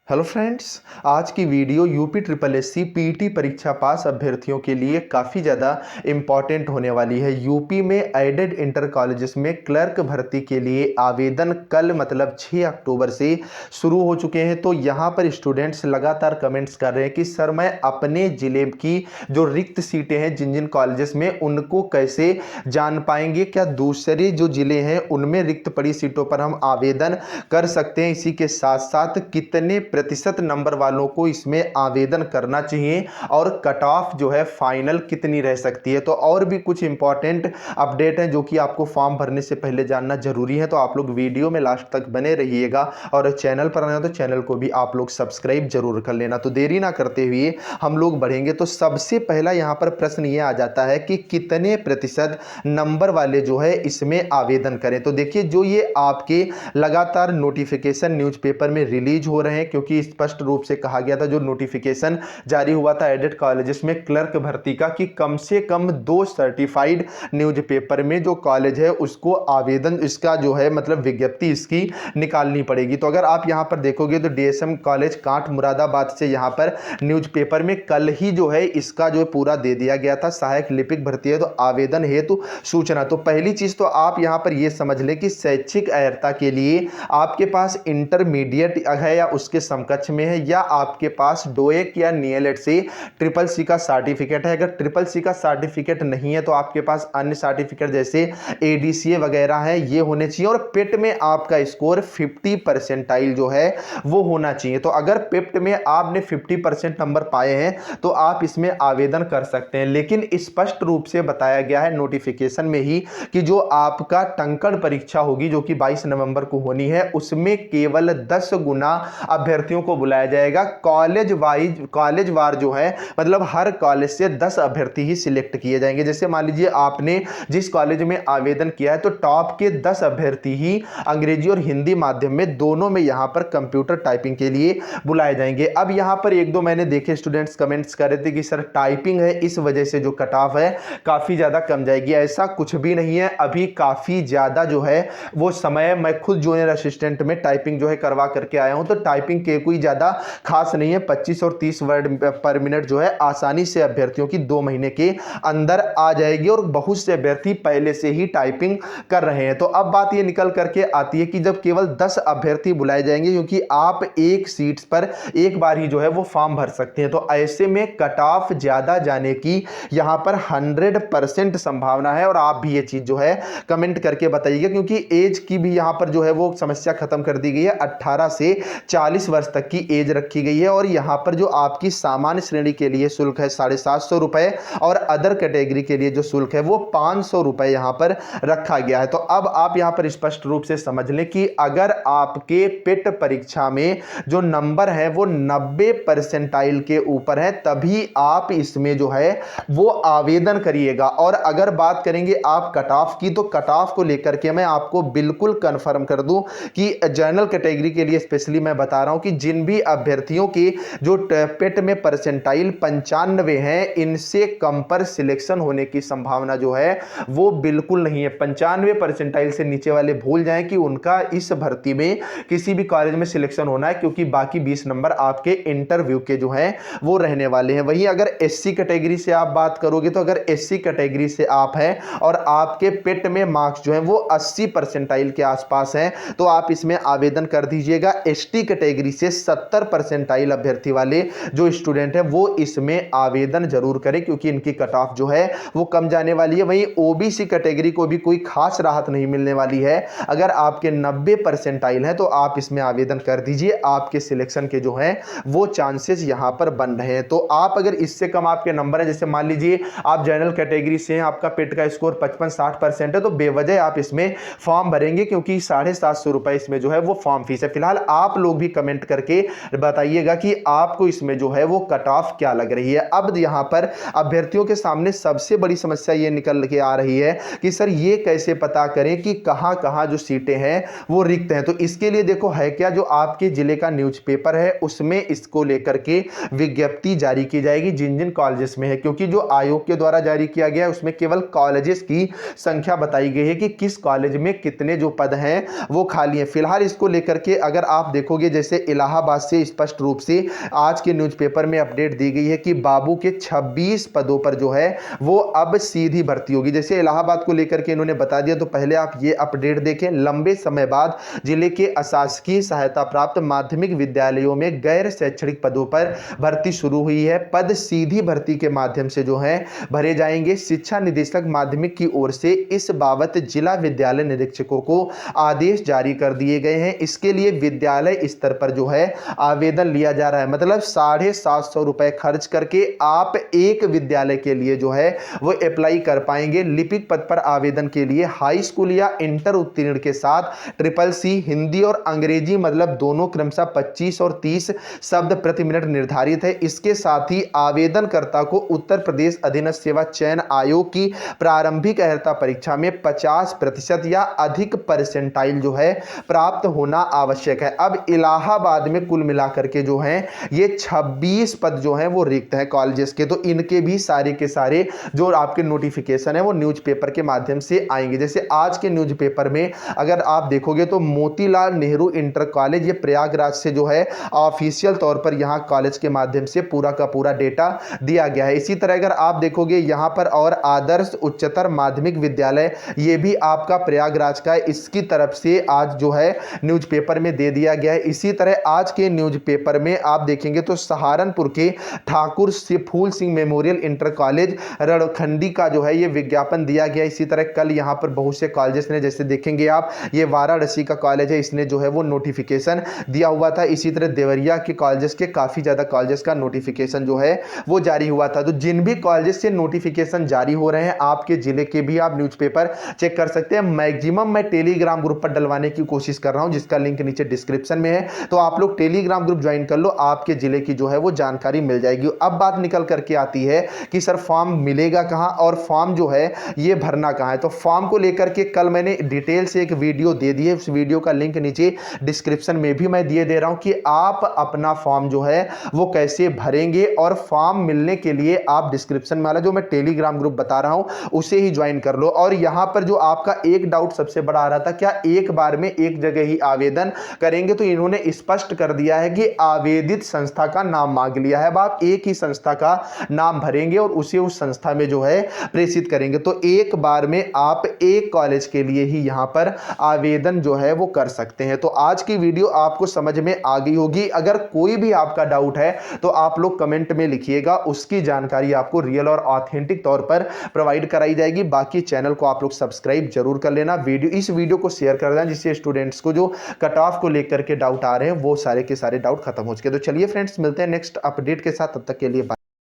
Hello friends, आज की video UP triple SC PT परीक्षा पास अभ्यर्थियों के लिए काफ़ी ज़्यादा इम्पॉर्टेंट होने वाली है। यूपी में एडेड इंटर कॉलेजेस में क्लर्क भर्ती के लिए आवेदन कल मतलब 6 अक्टूबर से शुरू हो चुके हैं। तो यहाँ पर स्टूडेंट्स लगातार कमेंट्स कर रहे हैं कि सर मैं अपने ज़िले की जो रिक्त सीटें हैं जिन जिन कॉलेजेस में, उनको कैसे जान पाएंगे, क्या दूसरे जो ज़िले हैं उनमें रिक्त पड़ी सीटों पर हम आवेदन कर सकते हैं। इसी के साथ साथ कितने प्रतिशत नंबर वालों को इसमें आवेदन करना चाहिए और कट ऑफ जो है फाइनल कितनी रह सकती है। तो और भी कुछ इंपॉर्टेंट अपडेट हैं जो कि आपको फॉर्म भरने से पहले जानना जरूरी है। तो आप लोग वीडियो में लास्ट तक बने रहिएगा और चैनल पर आए तो चैनल को भी आप लोग सब्सक्राइब जरूर कर लेना। तो देरी ना करते हुए हम लोग बढ़ेंगे। तो सबसे पहला यहाँ पर प्रश्न ये आ जाता है कि कितने प्रतिशत नंबर वाले जो है इसमें आवेदन करें। तो देखिए, जो ये आपके लगातार नोटिफिकेशन न्यूज़पेपर में रिलीज हो रहे हैं, क्योंकि स्पष्ट रूप से कहा गया था जो नोटिफिकेशन जारी हुआ था एडेड कॉलेजेस में क्लर्क भर्ती का कि कम से कम 2 सर्टिफाइड न्यूज़पेपर में जो कॉलेज है उसको आवेदन इसका जो है मतलब विज्ञप्ति इसकी निकालनी पड़ेगी। तो अगर आप यहां पर देखोगे तो डीएसएम कॉलेज कांठ मुरादाबाद से यहां पर न्यूज़पेपर में कल ही जो है इसका जो पूरा दे दिया गया था सहायक लिपिक भर्ती है तो आवेदन हेतु सूचना। तो पहली चीज तो आप यहां पर यह समझ लें कि शैक्षिक अर्हता के लिए आपके पास इंटरमीडिएट है या उसके समकक्ष में है, या आपके पास डोएक या नीएलएड से ट्रिपल सी का सर्टिफिकेट है। अगर ट्रिपल सी का सर्टिफिकेट नहीं है तो आपके पास अन्य सर्टिफिकेट जैसे एडीसीए वगैरह है, ये होने चाहिए। और पेट में आपका स्कोर 50 परसेंटाइल जो है वो होना चाहिए। तो अगर पेट में आपने 50% नंबर पाए हैं तो आप इसमें आवेदन कर सकते हैं। लेकिन स्पष्ट रूप से बताया गया है नोटिफिकेशन में ही कि जो आपका टंकण परीक्षा होगी जो कि 22 नवंबर को होनी है, उसमें केवल 10 गुना अभ्यर्थियों को बुलाया जाएगा। कॉलेज वार जो है मतलब हर कॉलेज से 10 अभ्यर्थी ही सिलेक्ट किए जाएंगे। जैसे मान लीजिए आपने जिस कॉलेज में आवेदन किया है तो टॉप के 10 अभ्यर्थी ही अंग्रेजी और हिंदी माध्यम में दोनों में यहां पर कंप्यूटर टाइपिंग के लिए बुलाए जाएंगे। अब यहां पर एक दो मैंने देखे स्टूडेंट्स कमेंट्स कर रहे थे कि सर टाइपिंग है इस वजह से जो कट ऑफ है काफी ज्यादा कम जाएगी। ऐसा कुछ भी नहीं है, अभी काफी ज्यादा जो है वो समय, मैं खुद जूनियर असिस्टेंट में टाइपिंग जो है करवा करके आया हूं तो टाइपिंग के कोई ज्यादा खास नहीं है। 25 और 30 वर्ड पर मिनट जो है आसानी से अभ्यर्थियों की 2 महीने के अंदर आ जाएगी और बहुत से अभ्यर्थी पहले से ही टाइपिंग कर रहे हैं। तो अब बात ये निकल करके आती है कि जब केवल 10 अभ्यर्थी बुलाए जाएंगे, क्योंकि आप एक सीट पर एक बार ही जो है वो फॉर्म भर सकते हैं, तो ऐसे में कट ऑफ ज्यादा जाने की यहां पर 100% संभावना है। और आप भी ये चीज जो है कमेंट करके बताइएगा, क्योंकि एज की भी यहां पर जो है वो समस्या खत्म कर दी गई है। 18 से 40 वर्ष तक की एज रखी गई है। और यहां पर जो आपकी सामान्य श्रेणी के लिए शुल्क है 750 रुपए और अदर कैटेगरी के लिए जो शुल्क है वो 500 रुपए यहां पर रखा गया है। तो अब आप यहां पर स्पष्ट रूप से समझ लें कि अगर आपके पेट परीक्षा में जो नंबर है वो 90 परसेंटाइल के ऊपर है तभी आप इसमें जो है वो आवेदन करिएगा। और अगर बात करेंगे आप कट ऑफ की, तो कट ऑफ को लेकर के मैं आपको बिल्कुल कंफर्म कर दूं कि जनरल कैटेगरी के लिए स्पेशली मैं बता रहा हूं कि जिन भी अभ्यर्थियों के जो पेट में परसेंटाइल 95 है, इनसे कम पर सिलेक्शन होने की संभावना जो है वो बिल्कुल नहीं है। 95 परसेंटाइल से नीचे वाले भूल जाएं कि उनका इस भर्ती में किसी भी कॉलेज में सिलेक्शन होना है, क्योंकि बाकी 20 नंबर आपके इंटरव्यू के जो है वो रहने वाले हैं। वहीं अगर एससी कैटेगरी से आप बात करोगे तो अगर एससी कैटेगरी से आप हैं और आपके पेट में मार्क्स जो है वो 80 परसेंटाइल के आसपास हैं तो आप इसमें आवेदन कर दीजिएगा। एसटी कैटेगरी से 70 परसेंटाइल अभ्यर्थी वाले जो स्टूडेंट हैं वो इसमें आवेदन जरूर करें, क्योंकि इनकी कट ऑफ जो है वो कम जाने वाली है। वहीं ओबीसी कैटेगरी को भी कोई खास राहत नहीं मिलने वाली है। अगर आपके 90 परसेंटाइल हैं तो आप इसमें आवेदन कर दीजिए, आपके सिलेक्शन के जो है वो चांसेस यहां पर बन रहे हैं। तो आप अगर इससे कम आपके नंबर है, जैसे मान लीजिए आप जनरल कैटेगरी से हैं, आपका पेट का स्कोर 55-60% है, तो बेवजह आप इसमें फॉर्म भरेंगे क्योंकि 750 रुपए इसमें जो है वो फॉर्म फीस है। फिलहाल आप लोग भी कमेंट करके बताइएगा कि आपको इसमें जो है वो कट ऑफ क्या लग रही है। अब यहां पर अभ्यर्थियों के सामने सबसे बड़ी समस्या ये निकल के आ रही है कि सर ये कैसे पता करें कि कहां कहां जो सीटें हैं वो रिक्त हैं। तो इसके लिए देखो है क्या, जो आपके जिले का न्यूज़पेपर है उसमें इसको लेकर के विज्ञप्ति जारी की जाएगी जिन जिन कॉलेजेस में है, क्योंकि जो आयोग के द्वारा जारी किया गया है उसमें केवल कॉलेजेस की संख्या बताई गई है कि किस कॉलेज में कितने जो पद हैं वो खाली हैं। फिलहाल इसको लेकर के अगर आप देखोगे जैसे इलाहाबाद से स्पष्ट रूप से आज के न्यूज़पेपर में अपडेट दी गई है कि बाबू के 26 पदों पर जो है वो अब सीधी भर्ती होगी। जैसे इलाहाबाद को लेकर के इन्होंने बता दिया, तो पहले आप ये अपडेट देखें। लंबे समय बाद जिले के अशासकीय सहायता प्राप्त माध्यमिक विद्यालयों में गैर शैक्षणिक पदों पर भर्ती शुरू हुई है। पद सीधी भर्ती के माध्यम से जो है भरे जाएंगे। शिक्षा निदेशक माध्यमिक की ओर से इस बाबत जिला विद्यालय निरीक्षकों को आदेश जारी कर दिए गए हैं। इसके लिए विद्यालय स्तर पर जो है आवेदन लिया जा रहा है। मतलब 750 रुपए खर्च करके आप एक विद्यालय के लिए जो है वो अप्लाई कर पाएंगे। लिपिक पद पर आवेदन के लिए हाई स्कूल या इंटर उत्तीर्ण के साथ CCC हिंदी और अंग्रेजी मतलब दोनों क्रमशः 25 और 30 शब्द प्रति मिनट निर्धारित है। इसके साथ ही आवेदनकर्ता को उत्तर प्रदेश अधीनस्थ सेवा चयन आयोग की प्रारंभिक अर्हता परीक्षा में 50% या अधिक परसेंटाइल जो है प्राप्त होना आवश्यक है। अब इलाहाबाद में कुल मिलाकर के जो है ये 26 पद जो है वो रिक्त है कॉलेजेस के। तो इनके भी सारे के सारे जो आपके नोटिफिकेशन है वो न्यूज़पेपर के माध्यम से आएंगे। जैसे आज के न्यूज़पेपर में अगर आप देखोगे तो मोतीलाल नेहरू इंटर कॉलेज ये प्रयागराज से जो है ऑफिशियल तौर पर यहाँ कॉलेज के माध्यम से पूरा का पूरा डेटा दिया गया है। इसी तरह अगर आप देखोगे यहाँ पर और आदर्श उच्चतर माध्यमिक विद्यालय ये भी आपका प्रयागराज का है, इसकी तरफ से आज जो है न्यूज़पेपर में दे दिया गया है। इसी तरह आज के न्यूज़पेपर में आप देखेंगे तो सहारनपुर के ठाकुर फूल सिंह मेमोरियल इंटर कॉलेज रणखंडी का जो है ये विज्ञापन दिया गया। इसी तरह कल यहाँ पर बहुत से कॉलेजेस ने, जैसे देखेंगे आप ये वाराणसी का कॉलेज है, इसने जो है वो नोटिफिकेशन दिया हुआ था। इसी तरह देवरिया के कॉलेजेस के काफी ज्यादा कॉलेजेस का नोटिफिकेशन जो है वो जारी हुआ था। तो जिन भी कॉलेजेस से नोटिफिकेशन जारी हो रहे हैं आपके जिले के भी आप न्यूज़पेपर चेक कर सकते हैं। मैक्सिमम मैं टेलीग्राम ग्रुप पर डलवाने की कोशिश कर रहा हूं जिसका लिंक नीचे डिस्क्रिप्शन में है, तो आप लोग टेलीग्राम ग्रुप ज्वाइन कर लो, आपके जिले की जो है वो जानकारी मिल जाएगी। अब बात निकल करके आती है कि सर फॉर्म मिलेगा कहां और फॉर्म जो है ये भरना कहां है। तो फॉर्म को लेकर के कल मैंने डिटेल से एक वीडियो दे दी है, उस वीडियो का लिंक नीचे डिस्क्रिप्शन में भी मैं दिए दे रहा हूं कि आप अपना फॉर्म जो है वो कैसे भरेंगे। और फॉर्म मिलने के लिए आप डिस्क्रिप्शन में वाला जो मैं टेलीग्राम ग्रुप बता रहा हूं उसे ही ज्वाइन कर लो। और यहां पर जो आपका एक डाउट सबसे बड़ा आ रहा था, क्या एक बार में एक जगह ही आवेदन करेंगे, तो इन्होंने स्पष्ट कर दिया है कि आवेदित संस्था का नाम मांग लिया है। अब आप एक ही संस्था का नाम भरेंगे और उसे उस संस्था में जो है प्रेषित करेंगे। तो एक बार में आप एक कॉलेज के लिए ही यहां पर आवेदन जो है वो कर सकते हैं। तो आज की वीडियो आपको समझ में आ गई होगी। अगर कोई भी आपका डाउट है तो आप लोग कमेंट में लिखिएगा, उसकी जानकारी आपको रियल और ऑथेंटिक तौर पर प्रोवाइड कराई जाएगी। बाकी चैनल को आप लोग सब्सक्राइब जरूर कर लेना, इस वीडियो को शेयर कर देना, जिससे स्टूडेंट्स को जो कट ऑफ को लेकर के डाउट आ रहे हैं वो सारे के सारे डाउट खत्म हो चुके। तो चलिए फ्रेंड्स, मिलते हैं नेक्स्ट अपडेट के साथ, तब तक के लिए बाय।